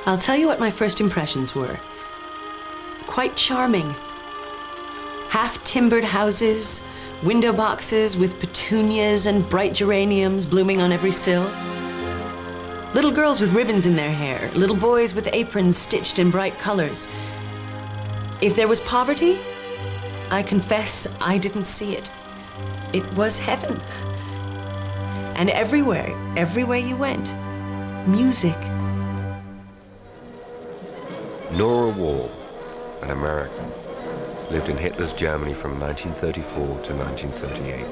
I'll tell you what my first impressions were. Quite charming. Half-timbered houses, window boxes with petunias and bright geraniums blooming on every sill. Little girls with ribbons in their hair, little boys with aprons stitched in bright colors. If there was poverty, I confess I didn't see it. It was heaven. And everywhere you went, music. Nora Wall, an American, lived in Hitler's Germany from 1934 to 1938.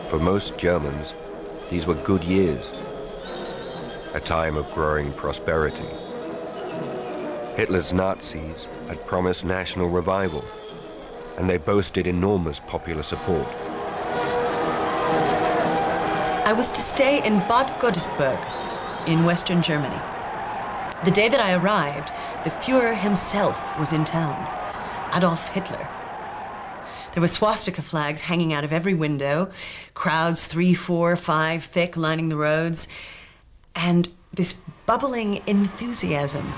For most Germans, these were good years, a time of growing prosperity. Hitler's Nazis had promised national revival, and they boasted enormous popular support. I was to stay in Bad Godesberg in Western Germany. The day that I arrived, the Führer himself was in town, Adolf Hitler. There were swastika flags hanging out of every window, crowds 3, 4, 5 thick lining the roads, and this bubbling enthusiasm.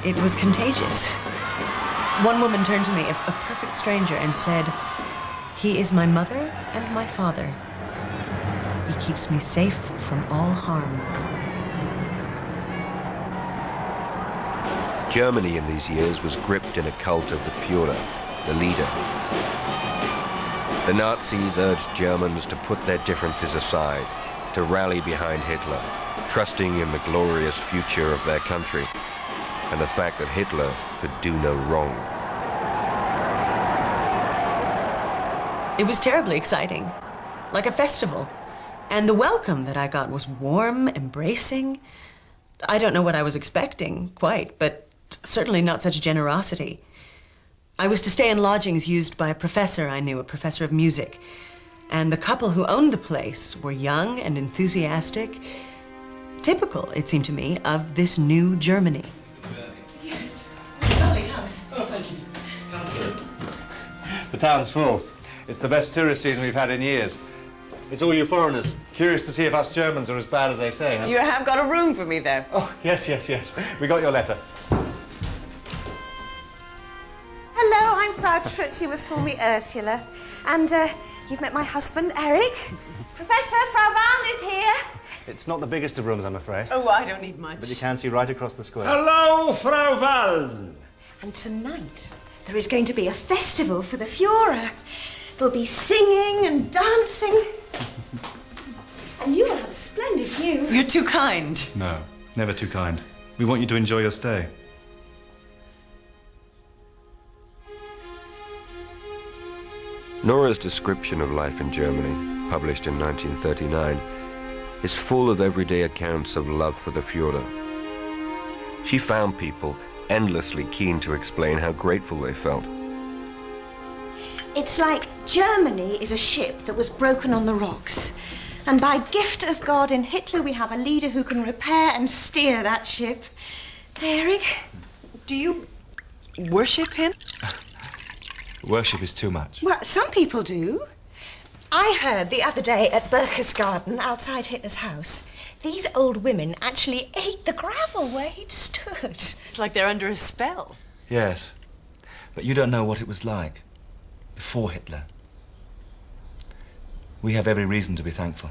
It was contagious. One woman turned to me, a perfect stranger, and said, "He is my mother and my father. He keeps me safe from all harm." Germany in these years was gripped in a cult of the Führer, the leader. The Nazis urged Germans to put their differences aside, to rally behind Hitler, trusting in the glorious future of their country and the fact that Hitler could do no wrong. It was terribly exciting, like a festival. And the welcome that I got was warm, embracing. I don't know what I was expecting, quite, but certainly not such generosity. I was to stay in lodgings used by a professor I knew, a professor of music. And the couple who owned the place were young and enthusiastic, typical, it seemed to me, of this new Germany. Yes, lovely house. Oh, thank you. Come through. The town's full. It's the best tourist season we've had in years. It's all you foreigners. Curious to see if us Germans are as bad as they say, huh? You have got a room for me, though. Oh, yes. We got your letter. Hello, I'm Frau Trutz. You must call me Ursula. And you've met my husband, Eric. Professor, Frau Wahn is here. It's not the biggest of rooms, I'm afraid. Oh, I don't need much. But you can see right across the square. Hello, Frau Wahn. And tonight, there is going to be a festival for the Führer. There'll be singing and dancing. And you will have a splendid view. You're too kind. No, never too kind. We want you to enjoy your stay. Nora's description of life in Germany, published in 1939, is full of everyday accounts of love for the Führer. She found people endlessly keen to explain how grateful they felt. It's like Germany is a ship that was broken on the rocks. And by gift of God in Hitler, we have a leader who can repair and steer that ship. Eric? Do you worship him? Worship is too much. Well, some people do. I heard the other day at Berchtesgaden, outside Hitler's house, these old women actually ate the gravel where he'd stood. It's like they're under a spell. Yes, but you don't know what it was like before Hitler. We have every reason to be thankful.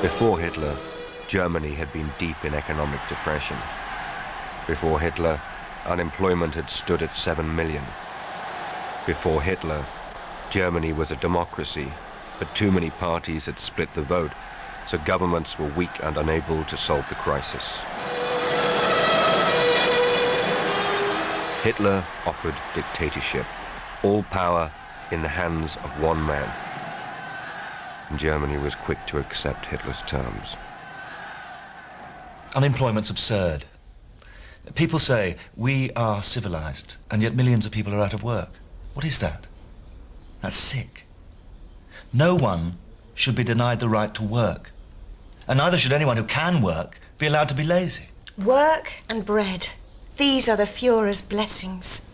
Before Hitler, Germany had been deep in economic depression. Before Hitler, unemployment had stood at 7 million. Before Hitler, Germany was a democracy, but too many parties had split the vote, so governments were weak and unable to solve the crisis. Hitler offered dictatorship, all power in the hands of one man. And Germany was quick to accept Hitler's terms. Unemployment's absurd. People say we are civilized, and yet millions of people are out of work. What is that? That's sick. No one should be denied the right to work. And neither should anyone who can work be allowed to be lazy. Work and bread. These are the Führer's blessings.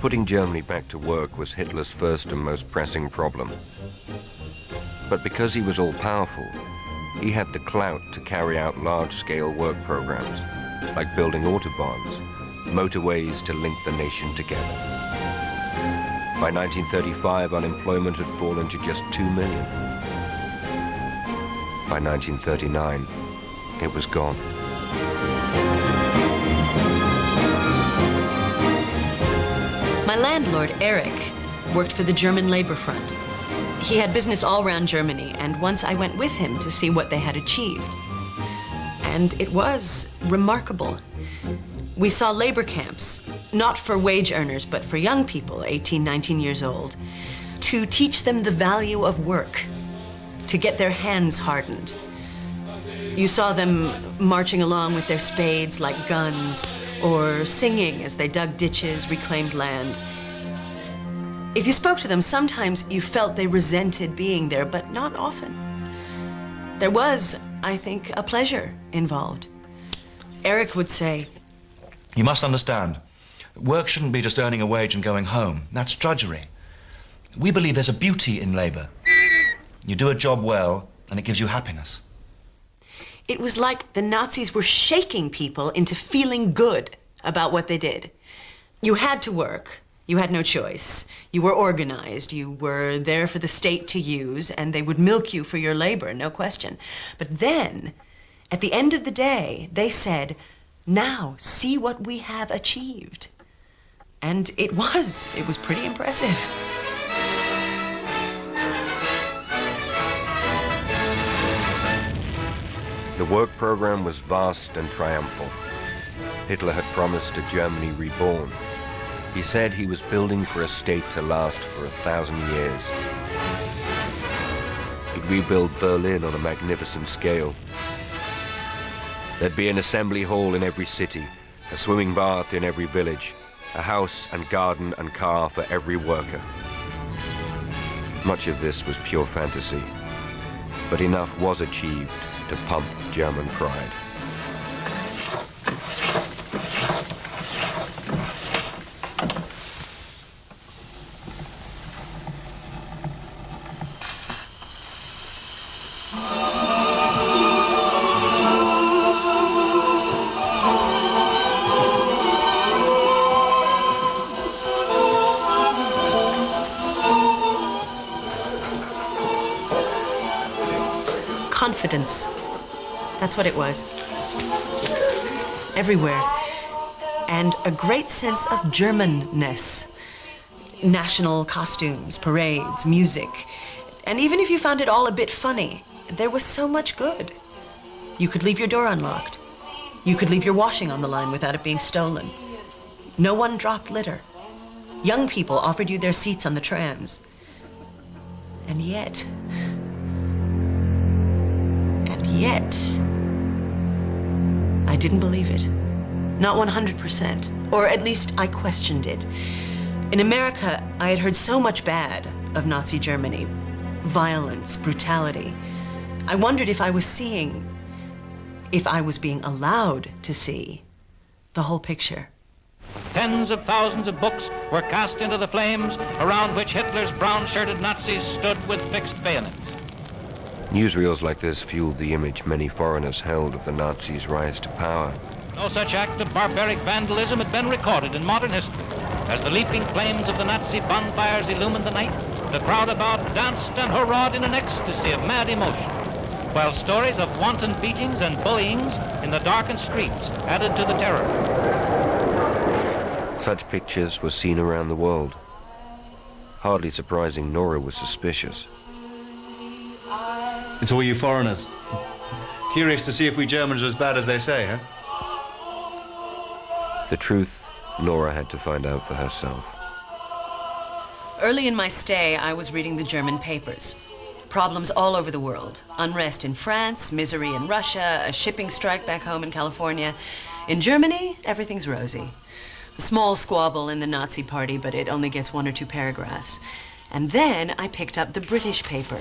Putting Germany back to work was Hitler's first and most pressing problem. But because he was all-powerful, he had the clout to carry out large-scale work programs, like building autobahns, motorways to link the nation together. By 1935, unemployment had fallen to just 2 million. By 1939, it was gone. My landlord, Eric, worked for the German Labor Front. He had business all around Germany, and once I went with him to see what they had achieved. And it was remarkable. We saw labor camps, not for wage earners, but for young people, 18, 19 years old, to teach them the value of work, to get their hands hardened. You saw them marching along with their spades like guns, or singing as they dug ditches, reclaimed land. If you spoke to them, sometimes you felt they resented being there, but not often. There was, I think, a pleasure involved. Eric would say, You must understand, work shouldn't be just earning a wage and going home. That's drudgery. We believe there's a beauty in labor. You do a job well, and it gives you happiness. it was like the Nazis were shaking people into feeling good about what they did. You had to work. You had no choice. You were organized. You were there for the state to use, and they would milk you for your labor, no question. But then, at the end of the day, they said, now, see what we have achieved. And it was pretty impressive. The work program was vast and triumphal. Hitler had promised a Germany reborn. He said he was building for a state to last for 1,000 years. He'd rebuild Berlin on a magnificent scale. There'd be an assembly hall in every city, a swimming bath in every village, a house and garden and car for every worker. Much of this was pure fantasy, but enough was achieved to pump German pride. Confidence. That's what it was. Everywhere. And a great sense of Germanness. National costumes, parades, music. And even if you found it all a bit funny, there was so much good. You could leave your door unlocked. You could leave your washing on the line without it being stolen. No one dropped litter. Young people offered you their seats on the trams. And yet, I didn't believe it. Not 100%. Or at least I questioned it. In America, I had heard so much bad of Nazi Germany. Violence, brutality. I wondered if I was seeing, if I was being allowed to see, the whole picture. Tens of thousands of books were cast into the flames around which Hitler's brown-shirted Nazis stood with fixed bayonets. Newsreels like this fueled the image many foreigners held of the Nazis' rise to power. No such act of barbaric vandalism had been recorded in modern history. As the leaping flames of the Nazi bonfires illumined the night, the crowd about danced and hurrahed in an ecstasy of mad emotion, while stories of wanton beatings and bullyings in the darkened streets added to the terror. Such pictures were seen around the world. Hardly surprising Nora was suspicious. It's all you foreigners. Curious to see if we Germans are as bad as they say, huh? The truth, Nora had to find out for herself. Early in my stay, I was reading the German papers. Problems all over the world. Unrest in France, misery in Russia, a shipping strike back home in California. In Germany, everything's rosy. A small squabble in the Nazi party, but it only gets 1 or 2 paragraphs. And then I picked up the British paper.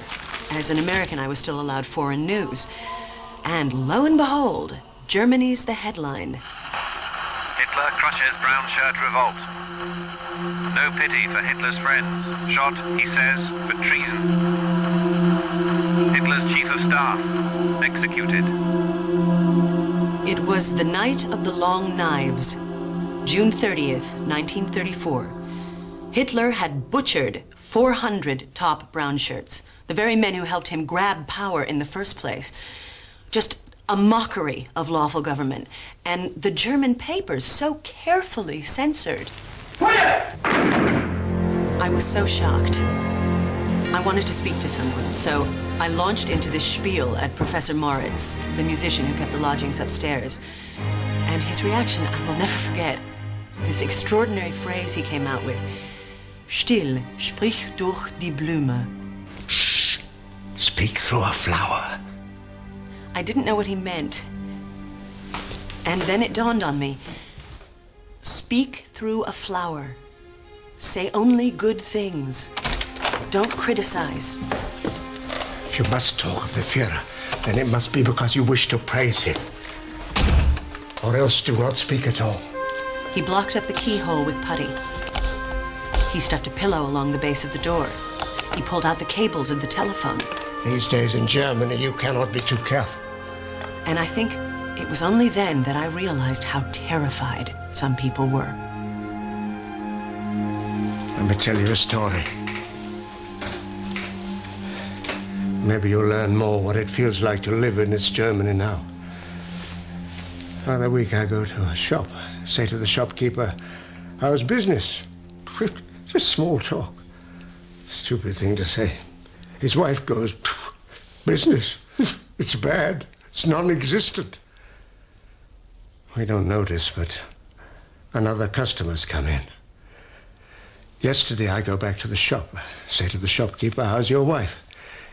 As an American, I was still allowed foreign news. And lo and behold, Germany's the headline. Hitler crushes brown shirt revolt. No pity for Hitler's friends. Shot, he says, for treason. Hitler's chief of staff executed. It was the night of the Long Knives, June 30th, 1934. Hitler had butchered 400 top brown shirts, the very men who helped him grab power in the first place. Just a mockery of lawful government, and the German papers so carefully censored. I was so shocked. I wanted to speak to someone, so I launched into this spiel at Professor Moritz, the musician who kept the lodgings upstairs. And his reaction, I will never forget. This extraordinary phrase he came out with. Still, sprich durch die Blume. Shh! Speak through a flower. I didn't know what he meant. And then it dawned on me. Speak through a flower. Say only good things. Don't criticize. If you must talk of the Führer, then it must be because you wish to praise him. Or else do not speak at all. He blocked up the keyhole with putty. He stuffed a pillow along the base of the door. He pulled out the cables of the telephone. These days in Germany, you cannot be too careful. And I think it was only then that I realized how terrified some people were. Let me tell you a story. Maybe you'll learn more what it feels like to live in this Germany now. Another week I go to a shop. I say to the shopkeeper, how's business? Just small talk. Stupid thing to say. His wife goes, business? It's bad. It's non-existent. We don't notice, but another customer's come in. Yesterday I go back to the shop. I say to the shopkeeper, how's your wife?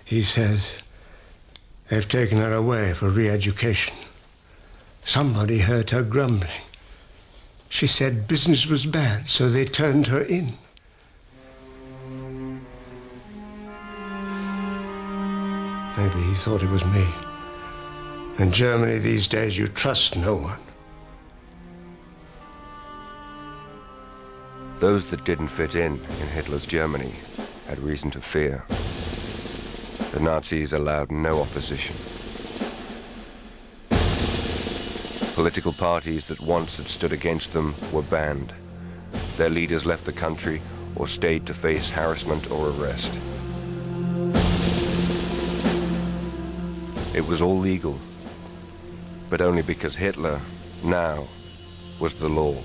He says, they've taken her away for re-education. Somebody heard her grumbling. She said business was bad, so they turned her in. Maybe he thought it was me. In Germany these days, you trust no one. Those that didn't fit in Hitler's Germany had reason to fear. The Nazis allowed no opposition. Political parties that once had stood against them were banned. Their leaders left the country or stayed to face harassment or arrest. It was all legal, but only because Hitler, now, was the law.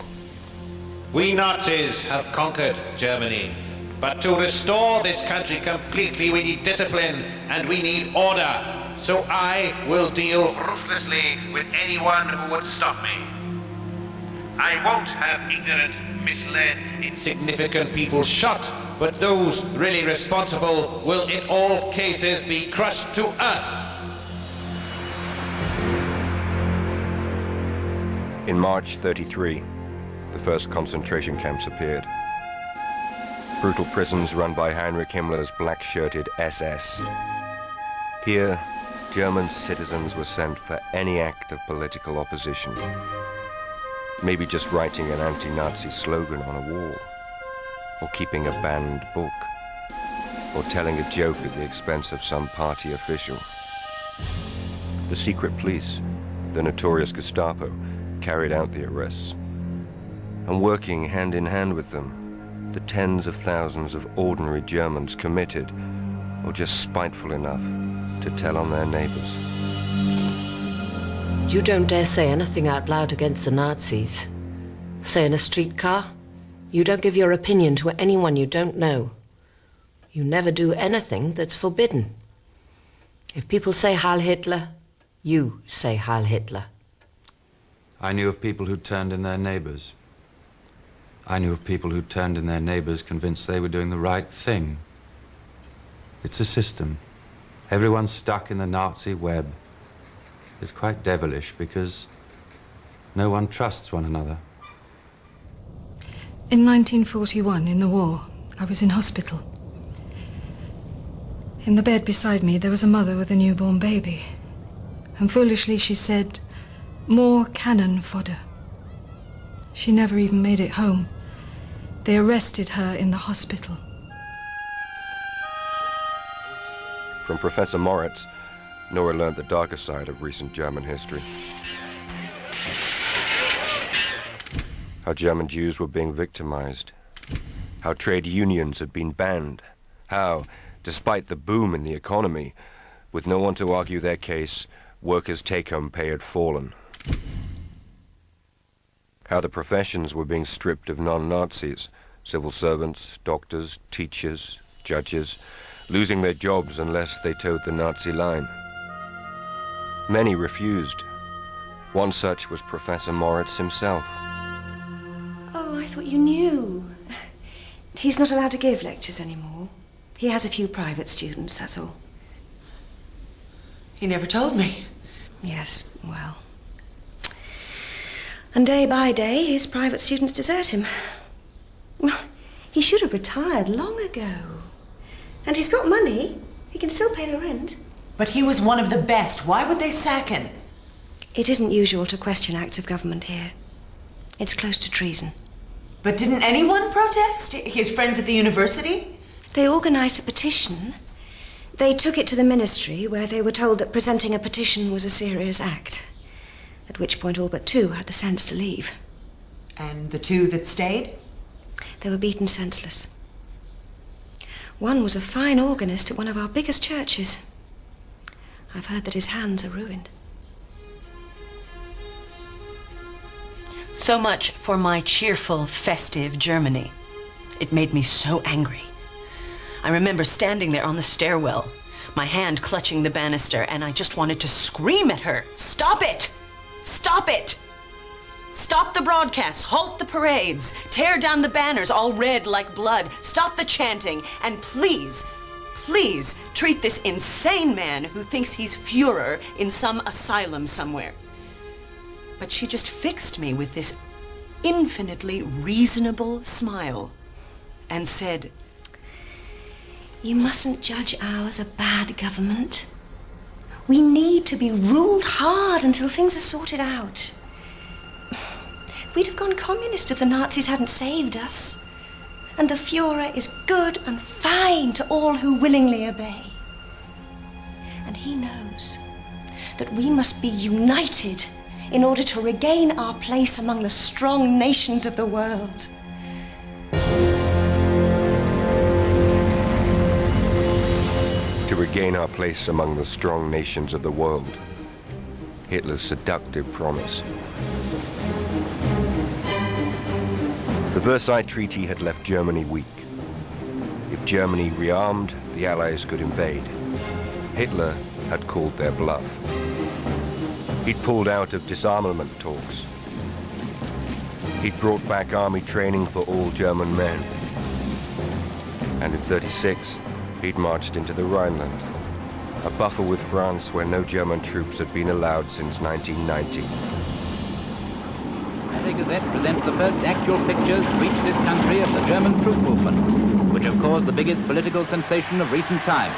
We Nazis have conquered Germany, but to restore this country completely we need discipline and we need order. So I will deal ruthlessly with anyone who would stop me. I won't have ignorant, misled, insignificant people shot, but those really responsible will in all cases be crushed to earth. In March 1933, the first concentration camps appeared. Brutal prisons run by Heinrich Himmler's black-shirted SS. Here, German citizens were sent for any act of political opposition. Maybe just writing an anti-Nazi slogan on a wall, or keeping a banned book, or telling a joke at the expense of some party official. The secret police, the notorious Gestapo, carried out the arrests. And working hand in hand with them, the tens of thousands of ordinary Germans committed, or just spiteful enough, to tell on their neighbors. You don't dare say anything out loud against the Nazis. Say in a streetcar, you don't give your opinion to anyone you don't know. You never do anything that's forbidden. If people say Heil Hitler, you say Heil Hitler. I knew of people who turned in their neighbors. I knew of people who turned in their neighbors convinced they were doing the right thing. It's a system. Everyone's stuck in the Nazi web. It's quite devilish because no one trusts one another. In 1941, in the war, I was in hospital. In the bed beside me, there was a mother with a newborn baby. And foolishly she said, More cannon fodder. She never even made it home. They arrested her in the hospital. From Professor Moritz, Nora learned the darker side of recent German history. How German Jews were being victimized. How trade unions had been banned. How, despite the boom in the economy, with no one to argue their case, workers' take-home pay had fallen. How the professions were being stripped of non-Nazis, civil servants, doctors, teachers, judges, losing their jobs unless they towed the Nazi line. Many refused. One such was Professor Moritz himself. Oh, I thought you knew. He's not allowed to give lectures anymore. He has a few private students, that's all. He never told me. Yes, well. And day by day, his private students desert him. Well, he should have retired long ago. And he's got money. He can still pay the rent. But he was one of the best. Why would they sack him? It isn't usual to question acts of government here. It's close to treason. But didn't anyone protest? His friends at the university? They organized a petition. They took it to the ministry, where they were told that presenting a petition was a serious act. At which point all but two had the sense to leave. And the two that stayed? They were beaten senseless. One was a fine organist at one of our biggest churches. I've heard that his hands are ruined. So much for my cheerful, festive Germany. It made me so angry. I remember standing there on the stairwell, my hand clutching the banister, and I just wanted to scream at her. Stop it! Stop it! Stop the broadcasts, halt the parades, tear down the banners all red like blood, stop the chanting, and please, please treat this insane man who thinks he's Führer in some asylum somewhere. But she just fixed me with this infinitely reasonable smile and said, "You mustn't judge ours a bad government. We need to be ruled hard until things are sorted out. We'd have gone communist if the Nazis hadn't saved us. And the Führer is good and fine to all who willingly obey. And he knows that we must be united in order to regain our place among the strong nations of the world." To regain our place among the strong nations of the world. Hitler's seductive promise. The Versailles Treaty had left Germany weak. If Germany rearmed, the Allies could invade. Hitler had called their bluff. He'd pulled out of disarmament talks. He'd brought back army training for all German men. And in '36, he'd marched into the Rhineland, a buffer with France where no German troops had been allowed since 1990. The Gazette presents the first actual pictures to reach this country of the German troop movements, which have caused the biggest political sensation of recent times.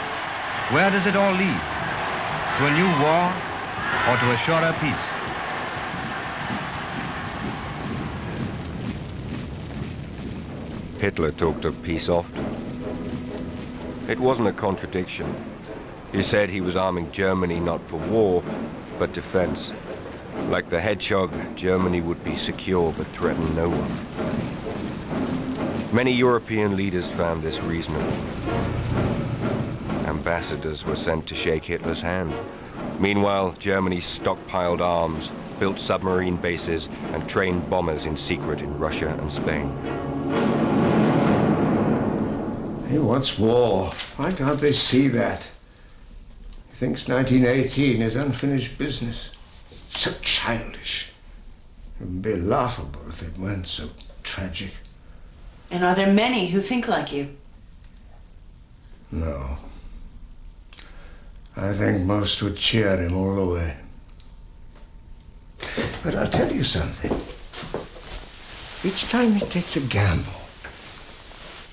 Where does it all lead? To a new war or to a surer peace? Hitler talked of peace often. It wasn't a contradiction. He said he was arming Germany not for war, but defense. Like the hedgehog, Germany would be secure but threaten no one. Many European leaders found this reasonable. Ambassadors were sent to shake Hitler's hand. Meanwhile, Germany stockpiled arms, built submarine bases, and trained bombers in secret in Russia and Spain. He wants war. Why can't they see that? He thinks 1918 is unfinished business. So childish. It would be laughable if it weren't so tragic. And are there many who think like you? No. I think most would cheer him all the way. But I'll tell you something. Each time he takes a gamble,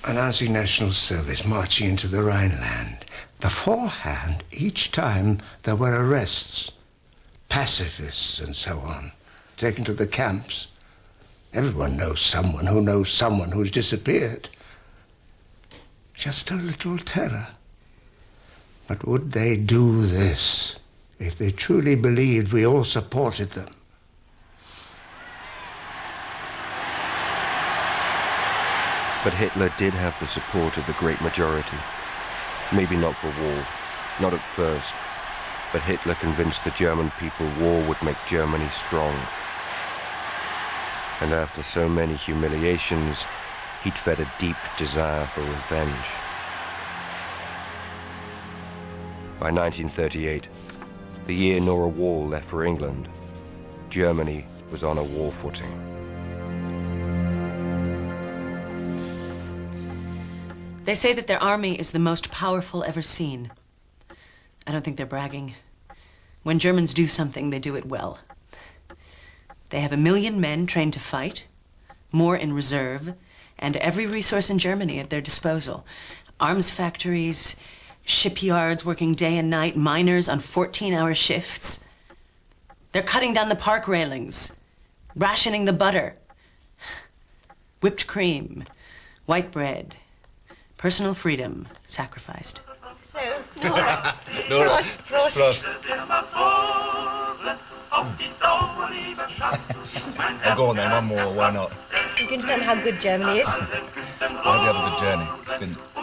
announcing national service, marching into the Rhineland, beforehand, each time there were arrests. pacifists and so on, taken to the camps. Everyone knows someone who knows someone who's disappeared. Just a little terror. But would they do this if they truly believed we all supported them? But Hitler did have the support of the great majority. Maybe not for war, not at first, but Hitler convinced the German people war would make Germany strong. And after so many humiliations, he'd fed a deep desire for revenge. By 1938, the year Nora Wall left for England, Germany was on a war footing. They say that their army is the most powerful ever seen. I don't think they're bragging. When Germans do something, they do it well. They have 1 million men trained to fight, more in reserve, and every resource in Germany at their disposal. Arms factories, shipyards working day and night, miners on 14-hour shifts. They're cutting down the park railings, rationing the butter, whipped cream, white bread, personal freedom sacrificed. So, Nora. Nora. Prost. Oh, go on then, one more, why not? You can tell them how good Germany is. I hope you have a good journey.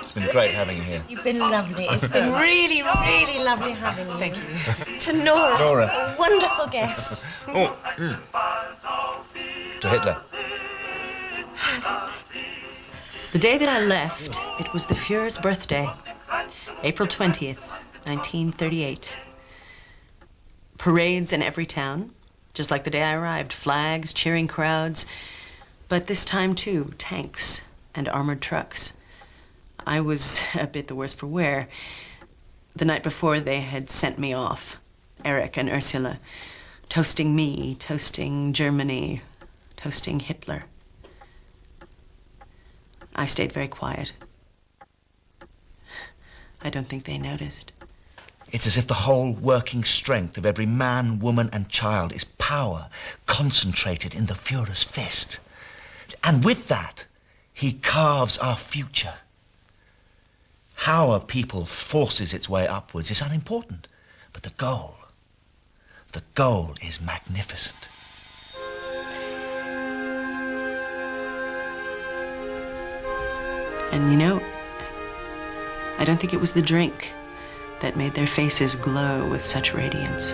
It's been great having you here. You've been lovely. It's been really, really lovely having you. Thank you. To Nora. Nora. A wonderful guest. To Hitler. The day that I left, it was the Fuhrer's birthday, April 20th, 1938. Parades in every town, just like the day I arrived. Flags, cheering crowds, but this time too, tanks and armored trucks. I was a bit the worse for wear. The night before, they had sent me off, Eric and Ursula, toasting me, toasting Germany, toasting Hitler. I stayed very quiet. I don't think they noticed. It's as if the whole working strength of every man, woman and child is power concentrated in the Fuhrer's fist. And with that, he carves our future. How a people forces its way upwards is unimportant, but the goal is magnificent. And you know, I don't think it was the drink that made their faces glow with such radiance.